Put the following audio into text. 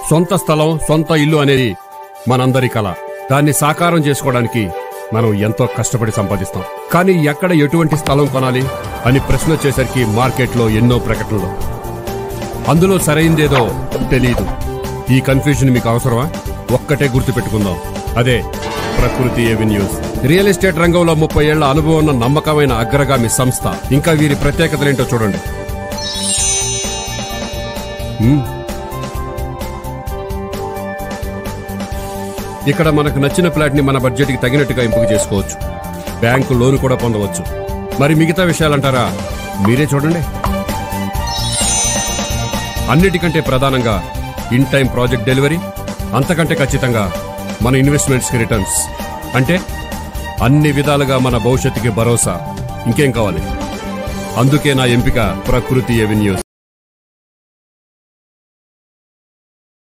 సొంత స్థలం, సొంత ఇల్లు అనేది మనందరి కల. దాన్ని సాకారం చేసుకోవడానికి మనం ఎంతో కష్టపడి సంపాదిస్తాం. కానీ ఎక్కడ ఎటువంటి స్థలం కొనాలి అని ప్రశ్న వచ్చేసరికి మార్కెట్లో ఎన్నో ప్రకటనలు, అందులో సరైందేదో తెలియదు. ఈ కన్ఫ్యూజన్ మీకు అవసరమా? ఒక్కటే గుర్తుపెట్టుకుందాం, అదే ప్రకృతి ఎవెన్యూస్. రియల్ ఎస్టేట్ రంగంలో 30 ఏళ్ల అనుభవం ఉన్న నమ్మకమైన అగ్రగామి సంస్థ. ఇంకా వీరి ప్రత్యేకతలేంటో చూడండి. ఇక్కడ మనకు నచ్చిన ఫ్లాట్ ని మన బడ్జెట్ కి తగినట్టుగా ఎంపిక చేసుకోవచ్చు. బ్యాంకు లోన్ కూడా పొందవచ్చు. మరి మిగతా విషయాలంటారా? మీరే చూడండి. అన్నిటికంటే ప్రధానంగా ఇన్ టైం ప్రాజెక్ట్ డెలివరీ, అంతకంటే ఖచ్చితంగా మన ఇన్వెస్ట్మెంట్స్ కి రిటర్న్స్. అంటే అన్ని విధాలుగా మన భవిష్యత్తుకి భరోసా. ఇంకేం కావాలి? అందుకే నా ఎంపిక ప్రకృతి ఎవెన్యూస్.